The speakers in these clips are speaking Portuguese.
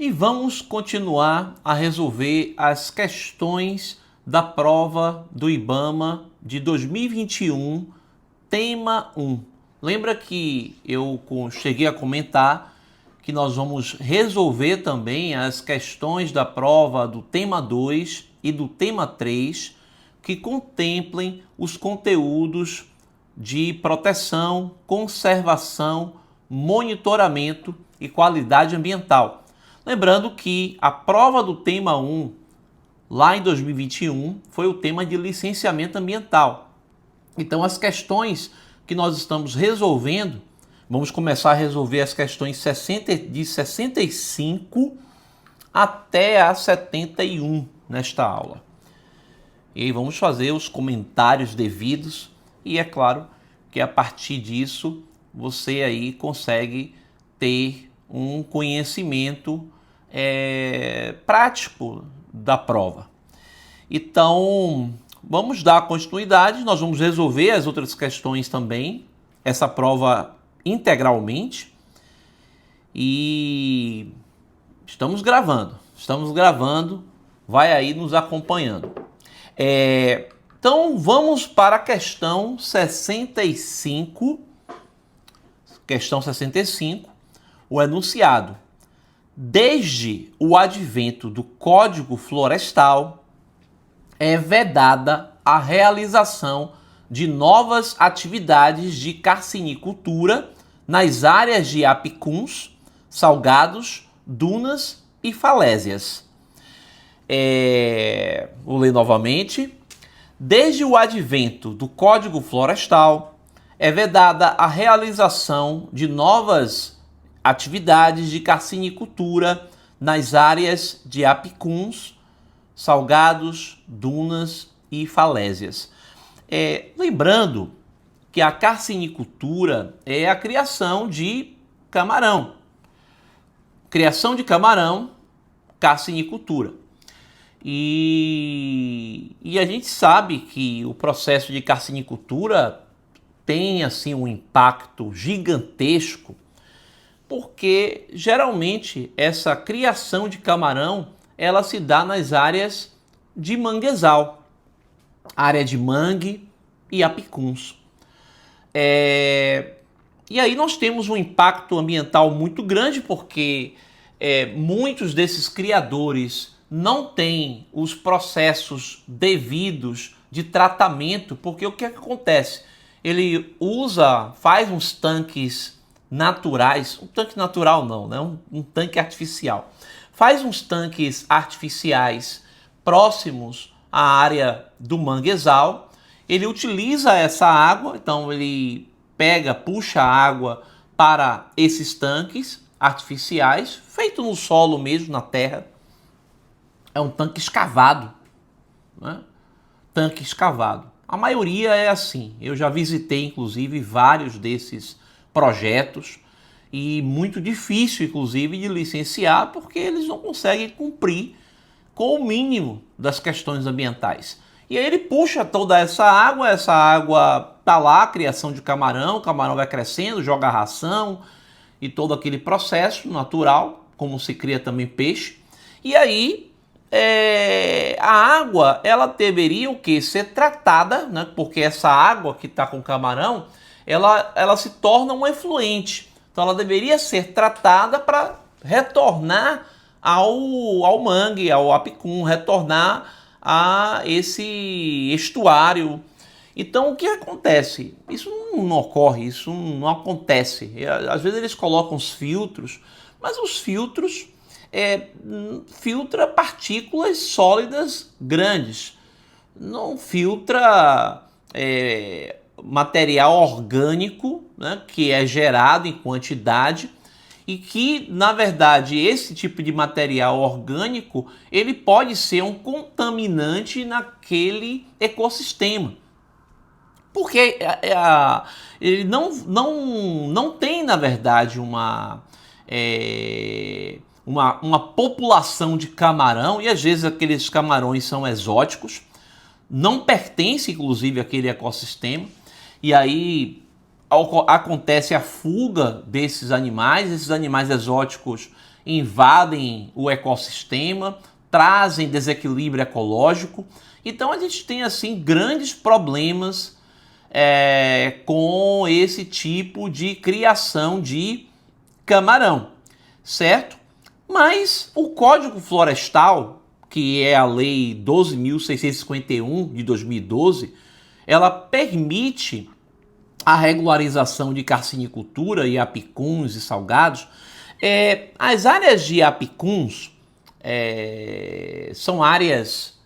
E vamos continuar a resolver as questões da prova do IBAMA de 2021, tema 1. Lembra que eu cheguei a comentar que nós vamos resolver também as questões da prova do tema 2 e do tema 3, que contemplem os conteúdos de proteção, conservação, monitoramento e qualidade ambiental. Lembrando que a prova do tema 1, lá em 2021, foi o tema de licenciamento ambiental. Então, as questões que nós estamos resolvendo, vamos começar a resolver as questões de 65 até a 71 nesta aula. E aí vamos fazer os comentários devidos e é claro que a partir disso você aí consegue ter um conhecimento prático da prova. Então, vamos dar continuidade, nós vamos resolver as outras questões também, essa prova integralmente, e estamos gravando, vai aí nos acompanhando. Então, vamos para a questão 65, o enunciado. Desde o advento do Código Florestal, é vedada a realização de novas atividades de carcinicultura nas áreas de apicuns, salgados, dunas e falésias. Vou ler novamente. Desde o advento do Código Florestal, é vedada a realização de novas atividades de carcinicultura nas áreas de apicuns, salgados, dunas e falésias. Lembrando que a carcinicultura é a criação de camarão. Criação de camarão, carcinicultura. E a gente sabe que o processo de carcinicultura tem assim um impacto gigantesco, porque geralmente essa criação de camarão ela se dá nas áreas de manguezal, área de mangue e apicuns. E aí nós temos um impacto ambiental muito grande, porque muitos desses criadores não têm os processos devidos de tratamento, porque o que acontece? Ele faz uns tanques naturais, um tanque natural não, né? Um tanque artificial. Faz uns tanques artificiais próximos à área do manguezal, ele utiliza essa água, então ele puxa a água para esses tanques artificiais, feito no solo mesmo, na terra. É um tanque escavado, né? Tanque escavado. A maioria é assim. Eu já visitei, inclusive, vários desses projetos e muito difícil, inclusive, de licenciar, porque eles não conseguem cumprir com o mínimo das questões ambientais. E aí ele puxa toda essa água tá lá, criação de camarão, o camarão vai crescendo, joga ração e todo aquele processo natural, como se cria também peixe. E aí a água, ela deveria ser tratada, né? Porque essa água que está com o camarão, ela se torna um efluente. Então ela deveria ser tratada para retornar ao mangue, ao apicum, retornar a esse estuário. Então o que acontece? Isso não ocorre, isso não acontece. Às vezes eles colocam os filtros, mas os filtros filtra partículas sólidas grandes, não filtra material orgânico, né, que é gerado em quantidade e que, na verdade, esse tipo de material orgânico ele pode ser um contaminante naquele ecossistema. Porque ele não tem, na verdade, uma população de camarão, e às vezes aqueles camarões são exóticos, não pertence, inclusive, àquele ecossistema, e aí acontece a fuga desses animais. Esses animais exóticos, invadem o ecossistema, trazem desequilíbrio ecológico. Então a gente tem assim grandes problemas com esse tipo de criação de camarão, certo? Mas o Código Florestal, que é a Lei 12.651 de 2012, ela permite a regularização de carcinicultura e apicuns e salgados. As áreas de apicuns são áreas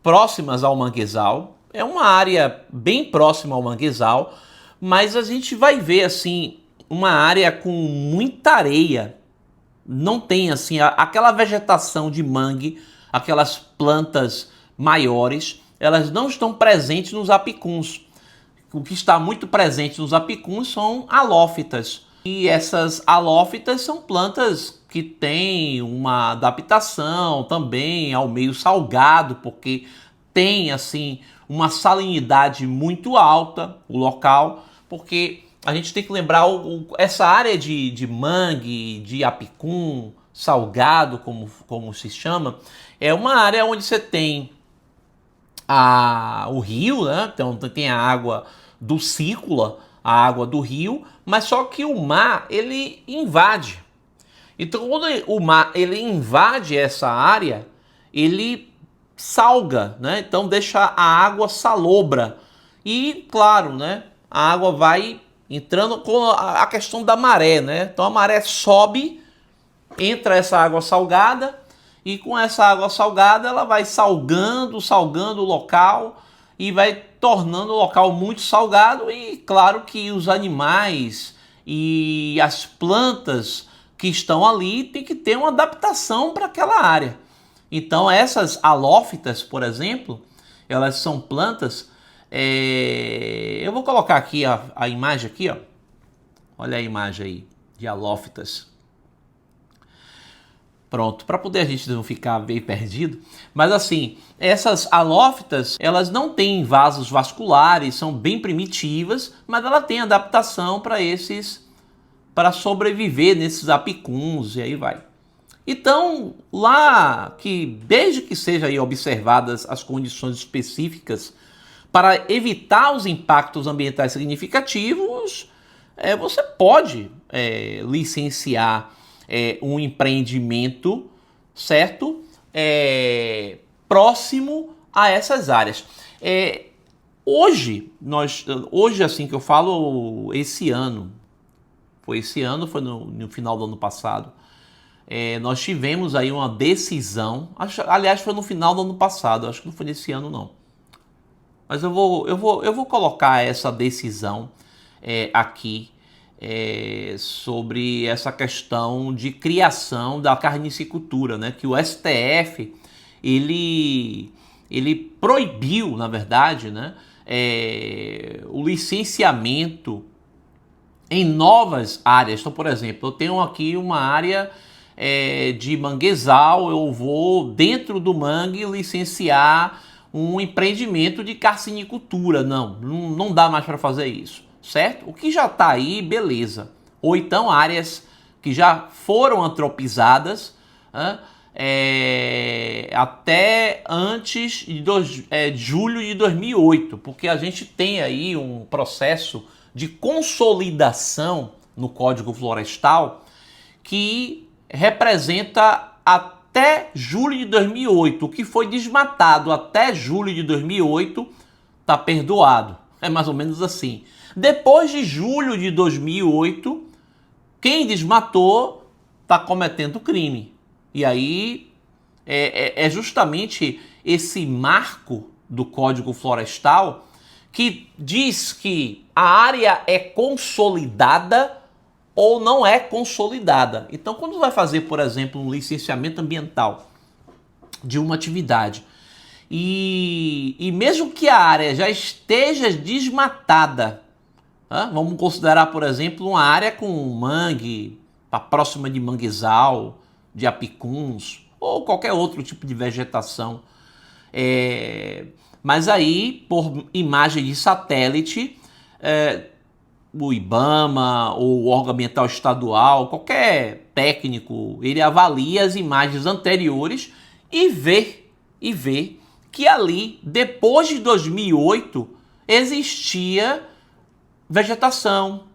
próximas ao manguezal, é uma área bem próxima ao manguezal, mas a gente vai ver assim uma área com muita areia, não tem assim aquela vegetação de mangue, aquelas plantas maiores, elas não estão presentes nos apicuns. O que está muito presente nos apicuns são halófitas. E essas halófitas são plantas que têm uma adaptação também ao meio salgado, porque tem assim uma salinidade muito alta o local, porque a gente tem que lembrar essa área de mangue, de apicum, salgado, como se chama, é uma área onde você tem o rio, né? Então tem a água do Cícula, a água do rio, mas só que o mar ele invade. Então quando o mar ele invade essa área, ele salga, né? Então deixa a água salobra. E claro, né? A água vai entrando com a questão da maré, né? Então a maré sobe, entra essa água salgada, e com essa água salgada ela vai salgando o local e vai tornando o local muito salgado. E claro que os animais e as plantas que estão ali têm que ter uma adaptação para aquela área. Então essas halófitas, por exemplo, elas são plantas. Eu vou colocar aqui a imagem aqui, ó. Olha a imagem aí de halófitas. Pronto, para poder a gente não ficar bem perdido. Mas assim, essas halófitas, elas não têm vasos vasculares, são bem primitivas, mas ela tem adaptação para sobreviver nesses apicuns e aí vai. Então, lá que desde que sejam aí observadas as condições específicas para evitar os impactos ambientais significativos, você pode licenciar um empreendimento, certo? Próximo a essas áreas. Hoje assim que eu falo, esse ano, foi no final do ano passado, nós tivemos aí uma decisão, aliás foi no final do ano passado, acho que não foi nesse ano não, mas eu vou colocar essa decisão aqui, sobre essa questão de criação da carnicicultura, né? Que o STF ele proibiu, na verdade, né? O licenciamento em novas áreas. Então, por exemplo, eu tenho aqui uma área de manguezal, eu vou dentro do mangue licenciar um empreendimento de carcinicultura. Não dá mais para fazer isso. Certo? O que já está aí, beleza. Ou então áreas que já foram antropizadas até antes de julho de 2008, porque a gente tem aí um processo de consolidação no Código Florestal que representa até julho de 2008. O que foi desmatado até julho de 2008 está perdoado. É mais ou menos assim. Depois de julho de 2008, quem desmatou está cometendo crime. E aí é justamente esse marco do Código Florestal que diz que a área é consolidada ou não é consolidada. Então, quando vai fazer, por exemplo, um licenciamento ambiental de uma atividade e mesmo que a área já esteja desmatada, vamos considerar, por exemplo, uma área com mangue, próxima de manguezal, de apicuns ou qualquer outro tipo de vegetação. Mas aí, por imagem de satélite, o IBAMA ou o órgão ambiental estadual, qualquer técnico, ele avalia as imagens anteriores e vê que ali, depois de 2008, existia vegetação,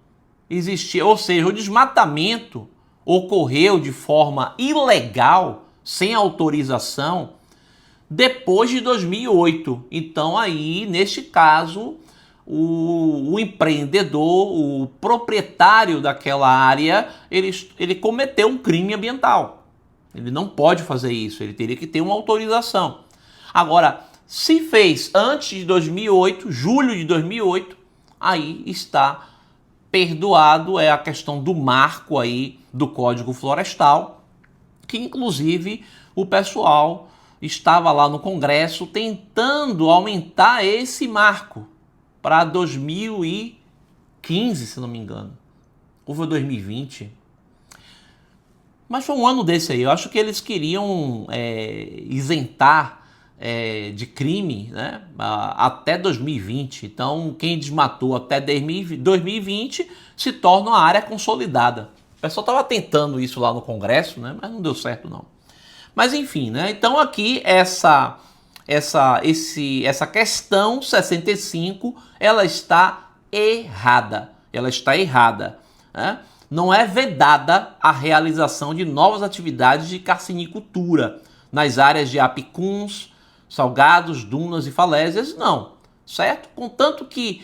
ou seja, o desmatamento ocorreu de forma ilegal, sem autorização, depois de 2008. Então aí, neste caso, o empreendedor, o proprietário daquela área, ele cometeu um crime ambiental. Ele não pode fazer isso, ele teria que ter uma autorização. Agora, se fez antes de 2008, julho de 2008, aí está perdoado, é a questão do marco aí do Código Florestal, que inclusive o pessoal estava lá no Congresso tentando aumentar esse marco para 2015, se não me engano. Ou foi 2020? Mas foi um ano desse aí. Eu acho que eles queriam isentar de crime, né, até 2020. Então, quem desmatou até 2020 se torna uma área consolidada. O pessoal estava tentando isso lá no Congresso, né, mas não deu certo não. Mas enfim, né, então aqui essa questão 65, ela está errada. Ela está errada, né? Não é vedada a realização de novas atividades de carcinicultura nas áreas de apicuns, salgados, dunas e falésias, não, certo? Contanto que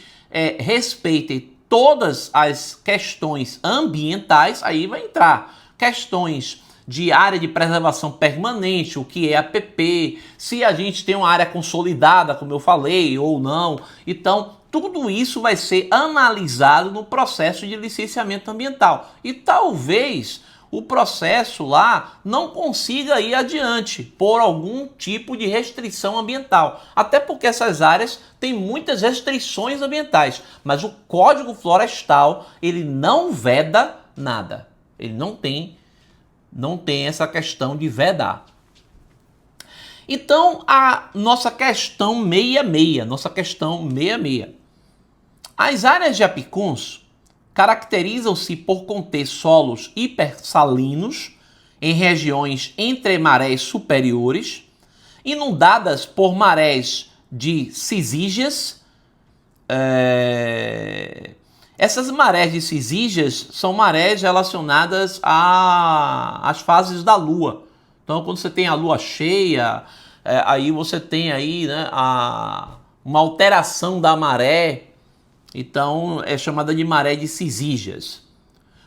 respeitem todas as questões ambientais, aí vai entrar questões de área de preservação permanente, o que é APP, se a gente tem uma área consolidada, como eu falei, ou não. Então, tudo isso vai ser analisado no processo de licenciamento ambiental. E talvez o processo lá não consiga ir adiante por algum tipo de restrição ambiental. Até porque essas áreas têm muitas restrições ambientais. Mas o Código Florestal, ele não veda nada. Ele não tem essa questão de vedar. Então, a nossa questão 66. As áreas de apicuns caracterizam-se por conter solos hipersalinos em regiões entre marés superiores, inundadas por marés de cisígeas. Essas marés de cisígeas são marés relacionadas às fases da Lua. Então, quando você tem a Lua cheia, aí você tem aí, né, uma alteração da maré. Então, é chamada de maré de cisígeas.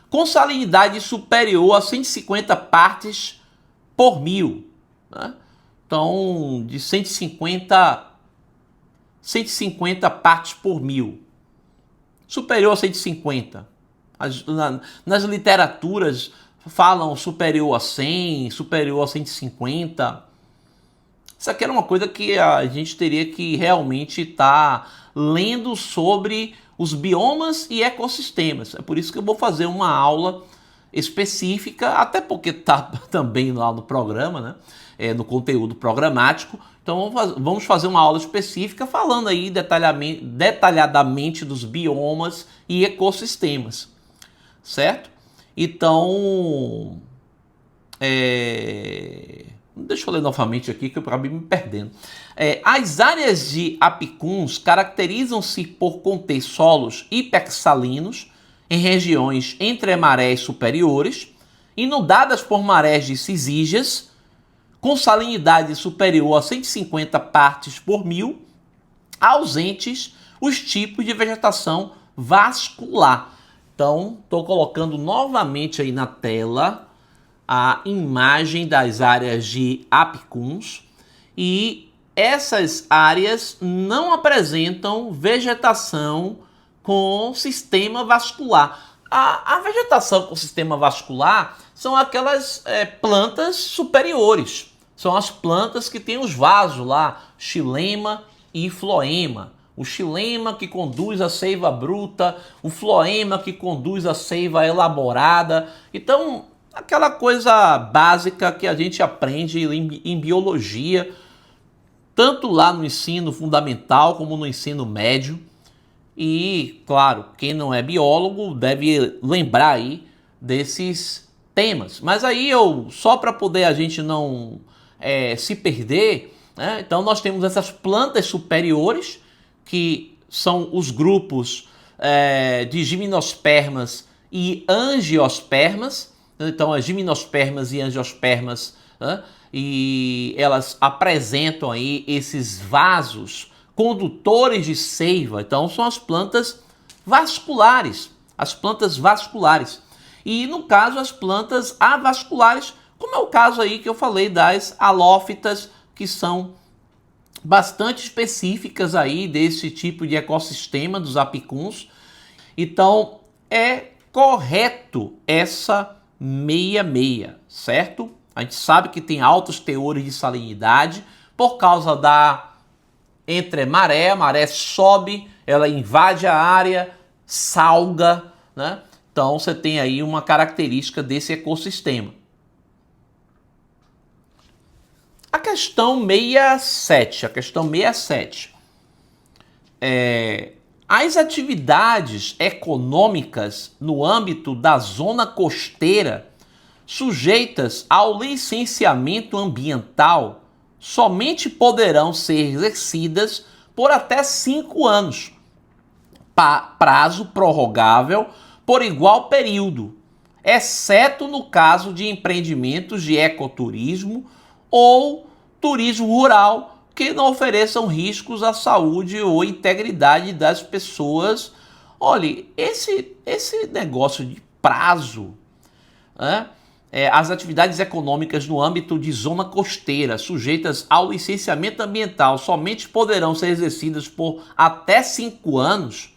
Com salinidade superior a 150 partes por mil. Né? Então, de 150 partes por mil. Superior a 150. Nas literaturas falam superior a 100, superior a 150. Isso aqui era uma coisa que a gente teria que realmente estar lendo sobre os biomas e ecossistemas. É por isso que eu vou fazer uma aula específica, até porque está também lá no programa, né? No conteúdo programático. Então vamos fazer uma aula específica falando aí detalhadamente dos biomas e ecossistemas, certo? Então, deixa eu ler novamente aqui que eu acabei me perdendo. As áreas de apicuns caracterizam-se por conter solos hipersalinos em regiões entre marés superiores, inundadas por marés de cisígeas, com salinidade superior a 150 partes por mil, ausentes os tipos de vegetação vascular. Então, estou colocando novamente aí na tela a imagem das áreas de apicuns e essas áreas não apresentam vegetação com sistema vascular. A vegetação com sistema vascular são aquelas plantas superiores. São as plantas que têm os vasos lá, xilema e floema. O xilema que conduz a seiva bruta, o floema que conduz a seiva elaborada. Então, aquela coisa básica que a gente aprende em biologia, tanto lá no ensino fundamental como no ensino médio. E, claro, quem não é biólogo deve lembrar aí desses temas. Mas aí só para poder a gente não se perder, né? Então nós temos essas plantas superiores, que são os grupos de gimnospermas e angiospermas. Então as gimnospermas e angiospermas, né? E elas apresentam aí esses vasos condutores de seiva. Então são as plantas vasculares, e no caso as plantas avasculares, como é o caso aí que eu falei das halófitas, que são bastante específicas aí desse tipo de ecossistema dos apicuns. Então é correto essa 66, certo? A gente sabe que tem altos teores de salinidade por causa da entremaré. A maré sobe, ela invade a área, salga, né? Então você tem aí uma característica desse ecossistema. A questão 67. As atividades econômicas no âmbito da zona costeira sujeitas ao licenciamento ambiental somente poderão ser exercidas por até 5 anos, prazo prorrogável por igual período, exceto no caso de empreendimentos de ecoturismo ou turismo rural que não ofereçam riscos à saúde ou integridade das pessoas. Olha, esse negócio de prazo, né? As atividades econômicas no âmbito de zona costeira sujeitas ao licenciamento ambiental somente poderão ser exercidas por até 5 anos,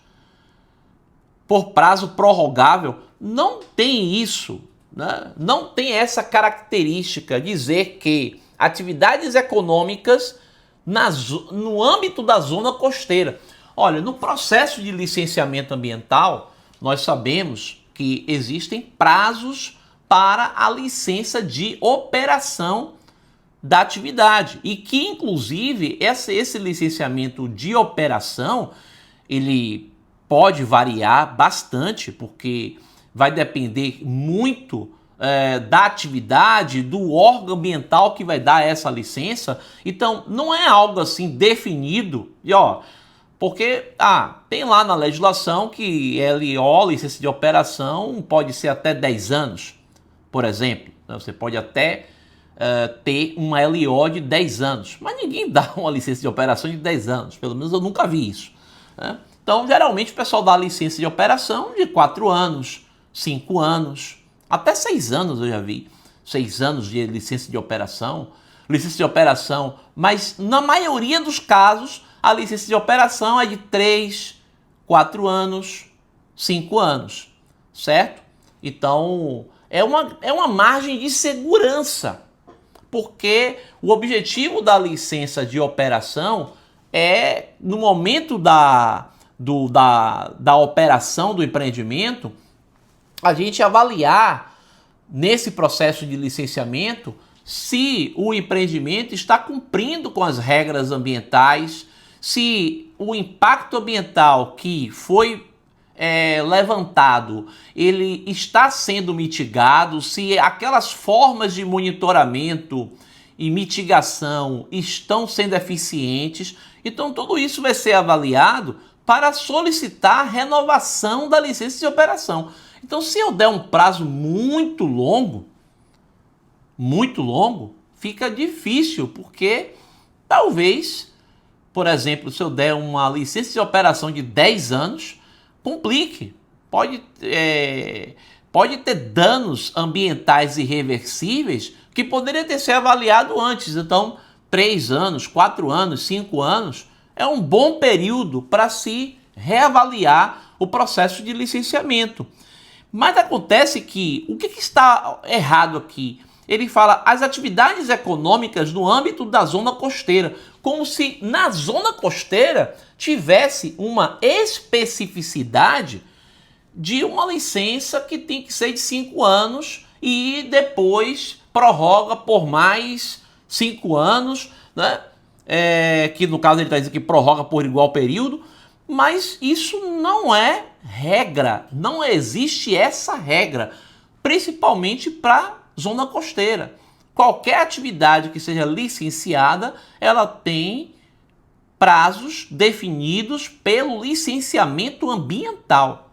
por prazo prorrogável. Não tem isso, né? Não tem essa característica, dizer que atividades econômicas no âmbito da zona costeira. Olha, no processo de licenciamento ambiental, nós sabemos que existem prazos para a licença de operação da atividade, e que inclusive esse licenciamento de operação ele pode variar bastante, porque vai depender muito da atividade, do órgão ambiental que vai dar essa licença. Então não é algo assim definido, porque tem lá na legislação que LO, licença de operação, pode ser até 10 anos, por exemplo. Você pode até ter uma LO de 10 anos, mas ninguém dá uma licença de operação de 10 anos, pelo menos eu nunca vi isso, né? Então geralmente o pessoal dá licença de operação de 4 anos, 5 anos, até 6 anos eu já vi. 6 anos de licença de operação, mas na maioria dos casos a licença de operação é de 3, 4 anos, 5 anos, certo? Então é uma margem de segurança, porque o objetivo da licença de operação é, no momento da operação do empreendimento, a gente avaliar nesse processo de licenciamento se o empreendimento está cumprindo com as regras ambientais, se o impacto ambiental que foi levantado, ele está sendo mitigado, se aquelas formas de monitoramento e mitigação estão sendo eficientes. Então tudo isso vai ser avaliado para solicitar a renovação da licença de operação. Então se eu der um prazo muito longo, fica difícil, porque talvez, por exemplo, se eu der uma licença de operação de 10 anos, complique. Pode ter danos ambientais irreversíveis que poderiam ter sido avaliados antes. Então, 3 anos, 4 anos, 5 anos é um bom período para se reavaliar o processo de licenciamento. Mas acontece que, o que está errado aqui? Ele fala as atividades econômicas no âmbito da zona costeira, como se na zona costeira tivesse uma especificidade de uma licença que tem que ser de 5 anos e depois prorroga por mais 5 anos, né? Que no caso ele está dizendo que prorroga por igual período, mas isso não é regra, não existe essa regra. principalmente para zona costeira. Qualquer atividade que seja licenciada, ela tem prazos definidos pelo licenciamento ambiental,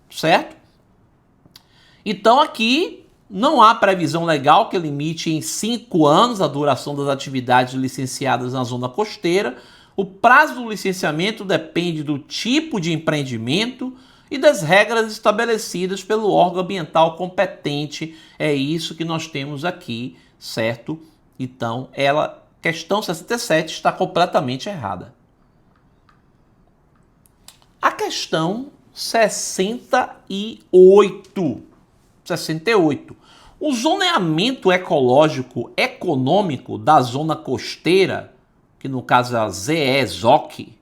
certo? Então aqui não há previsão legal que limite em 5 anos a duração das atividades licenciadas na zona costeira. O prazo do licenciamento depende do tipo de empreendimento e das regras estabelecidas pelo órgão ambiental competente. É isso que nós temos aqui, certo? Então, questão 67 está completamente errada. A questão 68. O zoneamento ecológico econômico da zona costeira, que no caso é a ZEZOC,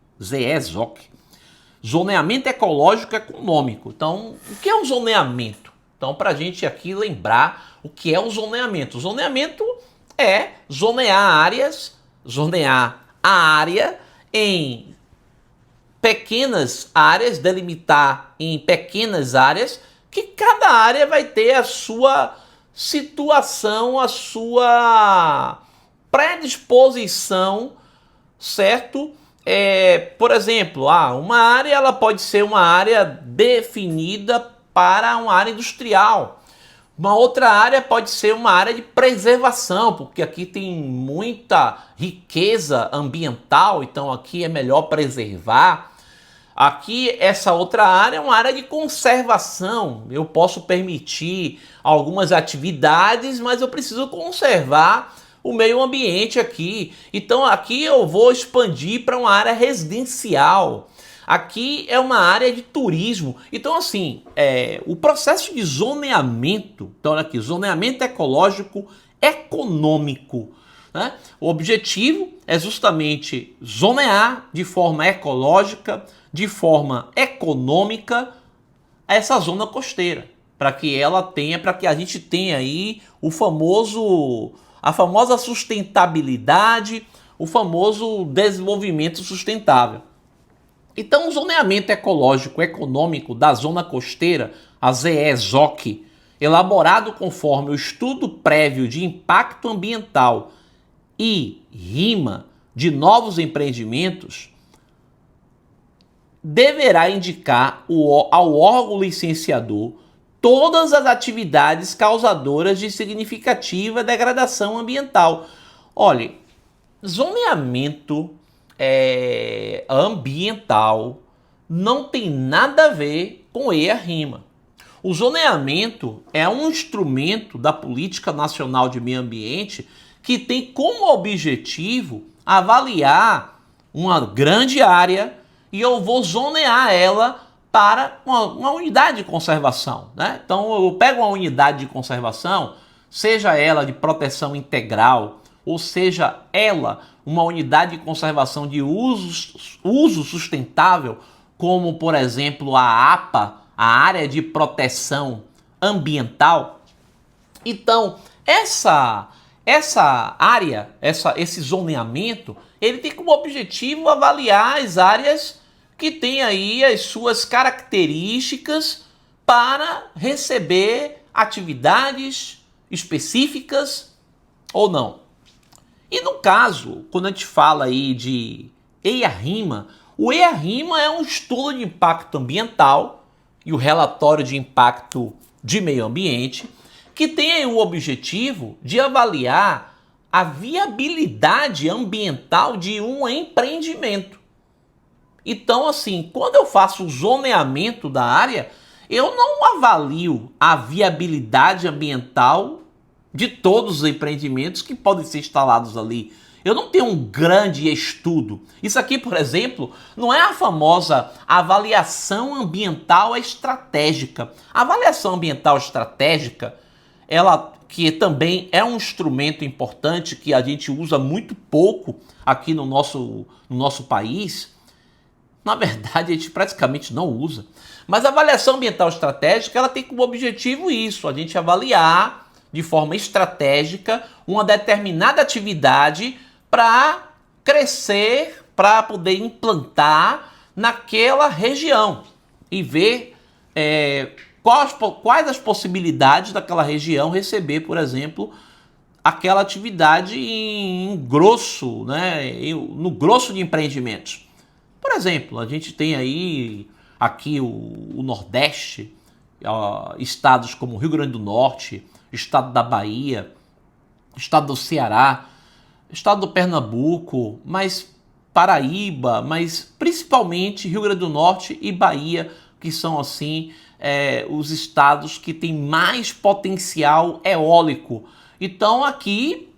zoneamento ecológico econômico. Então, o que é um zoneamento? Então, para a gente aqui lembrar o que é o zoneamento. O zoneamento é zonear a área em pequenas áreas, delimitar em pequenas áreas, que cada área vai ter a sua situação, a sua predisposição, certo? Por exemplo, uma área ela pode ser uma área definida para uma área industrial. Uma outra área pode ser uma área de preservação, porque aqui tem muita riqueza ambiental, então aqui é melhor preservar. Aqui, essa outra área é uma área de conservação. Eu posso permitir algumas atividades, mas eu preciso conservar o meio ambiente aqui. Então aqui eu vou expandir para uma área residencial. Aqui é uma área de turismo. Então assim, o processo de zoneamento, então olha aqui, zoneamento ecológico econômico, né? O objetivo é justamente zonear de forma ecológica, de forma econômica, essa zona costeira, para que a gente tenha aí a famosa sustentabilidade, o famoso desenvolvimento sustentável. Então, o zoneamento ecológico econômico da zona costeira, a ZEZOC, elaborado conforme o estudo prévio de impacto ambiental e RIMA de novos empreendimentos, deverá indicar ao órgão licenciador todas as atividades causadoras de significativa degradação ambiental. Olha, zoneamento ambiental não tem nada a ver com EIA-RIMA. O zoneamento é um instrumento da Política Nacional de Meio Ambiente que tem como objetivo avaliar uma grande área e eu vou zonear ela para uma unidade de conservação, né? Então eu pego uma unidade de conservação, seja ela de proteção integral, ou seja ela uma unidade de conservação de uso sustentável, como por exemplo a APA, a Área de Proteção Ambiental. Então essa área, esse zoneamento, ele tem como objetivo avaliar as áreas que têm aí as suas características para receber atividades específicas ou não. E no caso, quando a gente fala aí de EIA-RIMA, o EIA-RIMA é um estudo de impacto ambiental e o relatório de impacto de meio ambiente, que tem aí o objetivo de avaliar a viabilidade ambiental de um empreendimento. Então, assim, quando eu faço o zoneamento da área, eu não avalio a viabilidade ambiental de todos os empreendimentos que podem ser instalados ali. Eu não tenho um grande estudo. Isso aqui, por exemplo, não é a famosa avaliação ambiental estratégica. A avaliação ambiental estratégica, ela que também é um instrumento importante que a gente usa muito pouco aqui no nosso país. Na verdade, a gente praticamente não usa. Mas a avaliação ambiental estratégica, ela tem como objetivo isso, a gente avaliar de forma estratégica uma determinada atividade para crescer, para poder implantar naquela região e ver quais as possibilidades daquela região receber, por exemplo, aquela atividade em grosso, né, no grosso de empreendimentos. Por exemplo, a gente tem aí aqui o Nordeste, estados como Rio Grande do Norte, estado da Bahia, estado do Ceará, estado do Pernambuco, mas Paraíba, mas principalmente Rio Grande do Norte e Bahia, que são assim os estados que têm mais potencial eólico. Então aqui,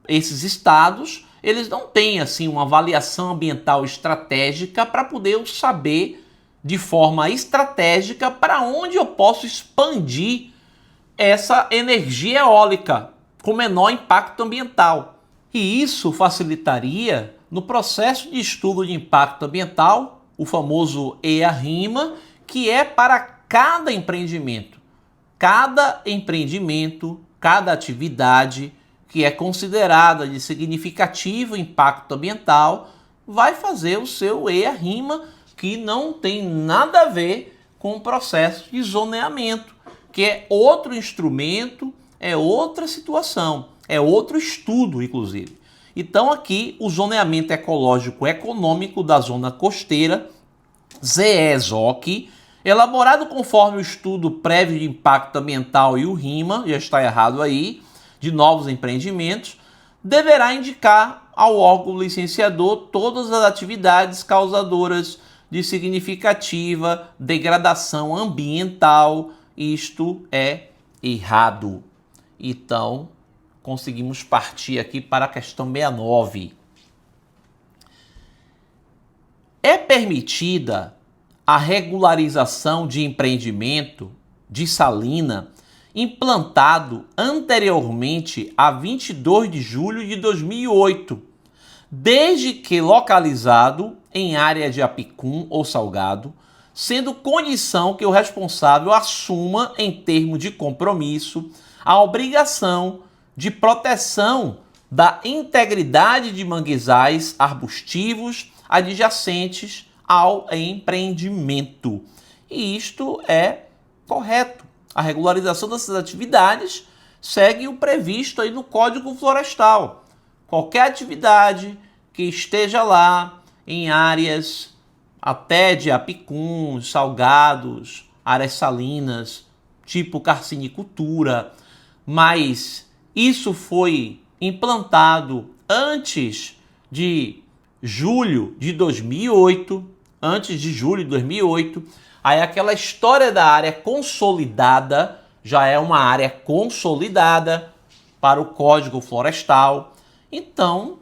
esses estados, eles não têm assim uma avaliação ambiental estratégica para poder saber de forma estratégica para onde eu posso expandir essa energia eólica com menor impacto ambiental. E isso facilitaria no processo de estudo de impacto ambiental, o famoso EIA-RIMA, que é para cada empreendimento. Cada empreendimento, cada atividade que é considerada de significativo impacto ambiental vai fazer o seu EIA-RIMA, que não tem nada a ver com o processo de zoneamento, que é outro instrumento, é outra situação, é outro estudo, inclusive. Então aqui o zoneamento ecológico econômico da zona costeira, ZEZOC, elaborado conforme o estudo prévio de impacto ambiental e o RIMA, já está errado aí, de novos empreendimentos, deverá indicar ao órgão licenciador todas as atividades causadoras de significativa degradação ambiental. Isto é errado. Então, conseguimos partir aqui para a questão 69. É permitida a regularização de empreendimento de salina implantado anteriormente a 22 de julho de 2008, desde que localizado em área de apicum ou salgado, sendo condição que o responsável assuma, em termos de compromisso, a obrigação de proteção da integridade de manguezais arbustivos adjacentes ao empreendimento. E isto é correto. A regularização dessas atividades segue o previsto aí no Código Florestal. Qualquer atividade que esteja lá em áreas até de apicum, salgados, áreas salinas, tipo carcinicultura, mas isso foi implantado antes de julho de 2008, aí aquela história da área consolidada, já é uma área consolidada para o Código Florestal, então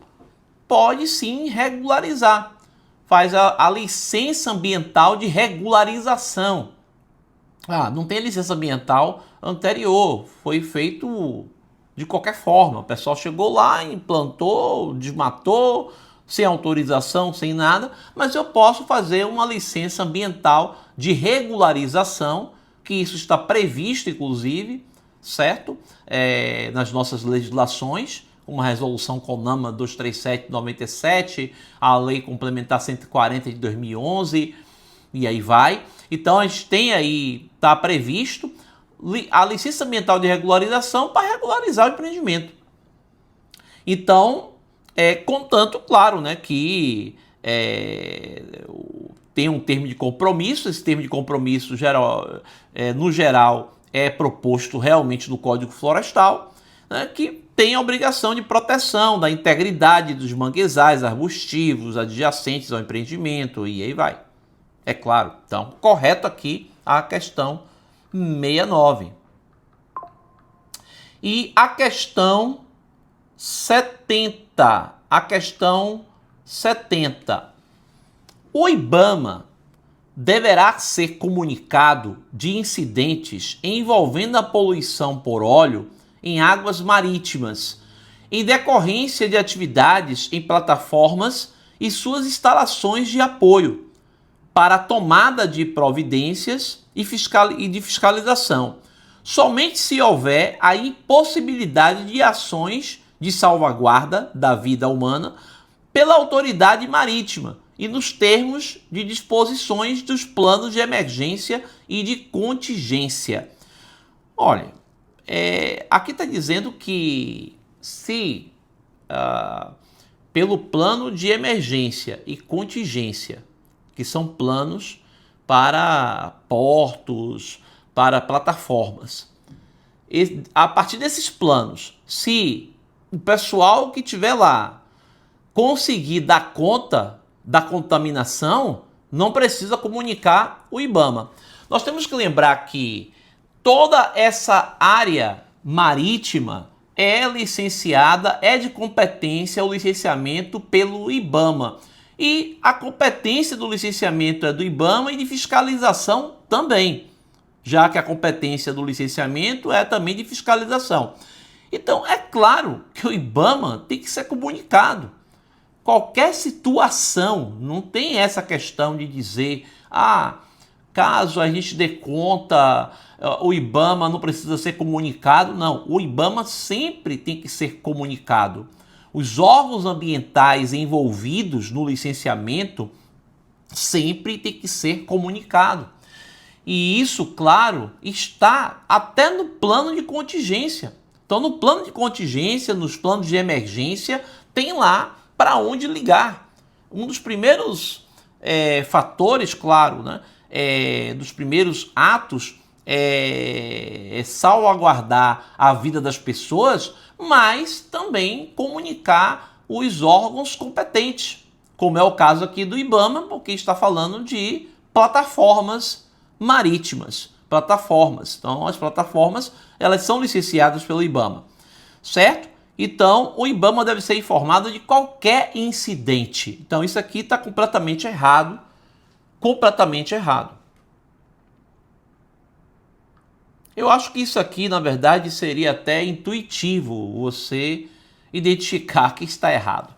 pode sim regularizar, faz a licença ambiental de regularização. Não tem licença ambiental anterior, foi feito de qualquer forma, o pessoal chegou lá, implantou, desmatou, sem autorização, sem nada, mas eu posso fazer uma licença ambiental de regularização, que isso está previsto, inclusive, certo? Nas nossas legislações, uma resolução CONAMA 237/97, a Lei Complementar 140 de 2011, e aí vai. Então a gente tem aí, está previsto a licença ambiental de regularização para regularizar o empreendimento. Então, contanto, claro, né, que tem um termo de compromisso, esse termo de compromisso no geral é proposto realmente no Código Florestal, né, que tem a obrigação de proteção da integridade dos manguezais arbustivos adjacentes ao empreendimento, e aí vai. É claro, então, correto aqui a questão 69. E a questão 70. O IBAMA deverá ser comunicado de incidentes envolvendo a poluição por óleo em águas marítimas, em decorrência de atividades em plataformas e suas instalações de apoio, para a tomada de providências e de fiscalização, somente se houver a impossibilidade de ações de salvaguarda da vida humana pela autoridade marítima e nos termos de disposições dos planos de emergência e de contingência. Olha, aqui está dizendo que se pelo plano de emergência e contingência, que são planos para portos, para plataformas, a partir desses planos, se o pessoal que estiver lá conseguir dar conta da contaminação, não precisa comunicar o IBAMA. Nós temos que lembrar que toda essa área marítima é licenciada, é de competência o licenciamento pelo IBAMA. E a competência do licenciamento é do IBAMA e de fiscalização também, já que a competência do licenciamento é também de fiscalização. Então, é claro que o IBAMA tem que ser comunicado. Qualquer situação, não tem essa questão de dizer, caso a gente dê conta, o IBAMA não precisa ser comunicado. Não, o IBAMA sempre tem que ser comunicado. Os órgãos ambientais envolvidos no licenciamento sempre tem que ser comunicado. E isso, claro, está até no plano de contingência. Então, no plano de contingência, nos planos de emergência, tem lá para onde ligar. Um dos primeiros fatores, claro, né, dos primeiros atos é salvaguardar a vida das pessoas, mas também comunicar os órgãos competentes, como é o caso aqui do IBAMA, porque está falando de plataformas marítimas. Plataformas. Então, as plataformas, elas são licenciadas pelo IBAMA, certo? Então, o IBAMA deve ser informado de qualquer incidente. Então, isso aqui está completamente errado. Completamente errado. Eu acho que isso aqui, na verdade, seria até intuitivo você identificar que está errado.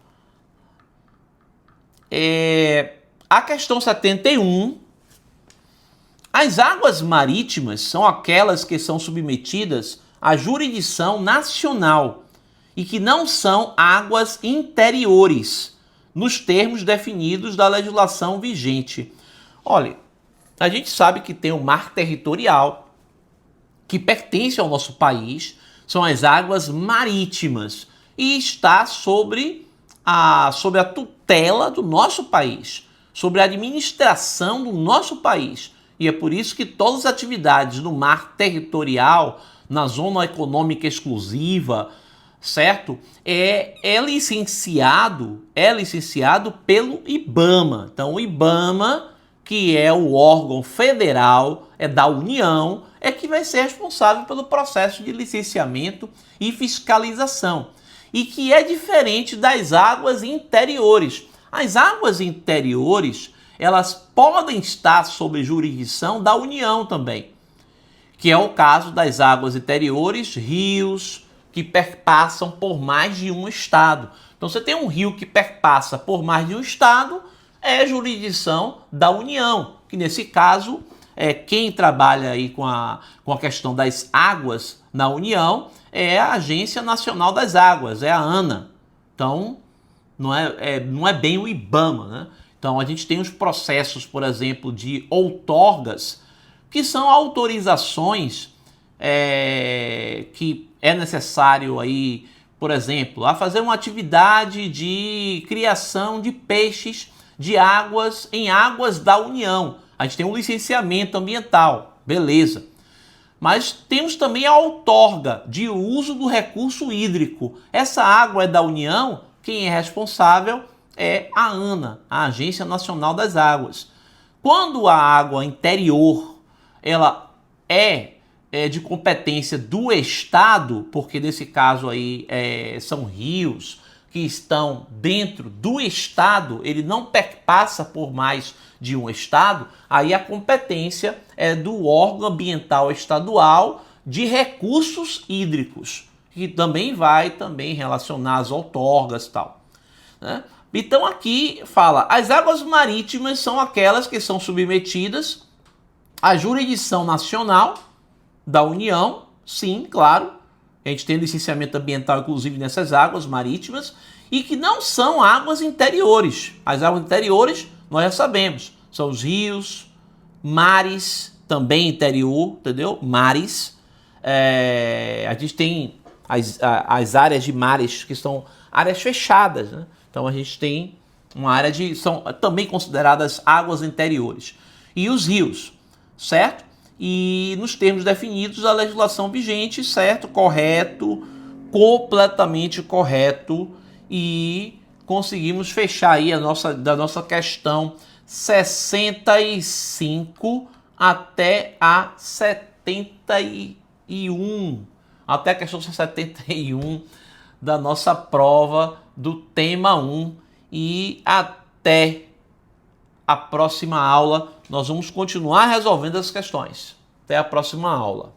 A questão 71. As águas marítimas são aquelas que são submetidas à jurisdição nacional e que não são águas interiores, nos termos definidos da legislação vigente. Olha, a gente sabe que tem o mar territorial, que pertence ao nosso país, são as águas marítimas, e está sobre a tutela do nosso país, sobre a administração do nosso país. E é por isso que todas as atividades no mar territorial, na zona econômica exclusiva, certo? É licenciado pelo IBAMA. Então, o IBAMA, que é o órgão federal, é da União, é que vai ser responsável pelo processo de licenciamento e fiscalização. E que é diferente das águas interiores. As águas interiores, elas podem estar sob jurisdição da União também, que é o caso das águas interiores, rios que perpassam por mais de um estado. Então, você tem um rio que perpassa por mais de um estado, é jurisdição da União, que nesse caso, quem trabalha aí com a questão das águas na União é a Agência Nacional das Águas, é a ANA. Então, não é bem o IBAMA, né? Então, a gente tem os processos, por exemplo, de outorgas, que são autorizações que é necessário aí, por exemplo, a fazer uma atividade de criação de peixes em águas da União. A gente tem um licenciamento ambiental, beleza. Mas temos também a outorga de uso do recurso hídrico. Essa água é da União, quem é responsável é a ANA, a Agência Nacional das Águas. Quando a água interior ela é de competência do Estado, porque nesse caso aí são rios que estão dentro do Estado, ele não perpassa por mais de um Estado, aí a competência é do órgão ambiental estadual de recursos hídricos, que também vai relacionar as outorgas e tal, né? Então aqui fala, as águas marítimas são aquelas que são submetidas à jurisdição nacional da União, sim, claro, a gente tem licenciamento ambiental, inclusive, nessas águas marítimas, e que não são águas interiores. As águas interiores, nós já sabemos, são os rios, mares, também interior, entendeu? Mares. A gente tem as áreas de mares que são áreas fechadas, né? Então a gente tem uma área de... são também consideradas águas interiores. E os rios, certo? E nos termos definidos, a legislação vigente, certo? Correto, completamente correto. E conseguimos fechar aí da nossa questão 65 até a 71. Até a questão 71 da nossa prova do tema 1. E até a próxima aula nós vamos continuar resolvendo as questões. Até a próxima aula.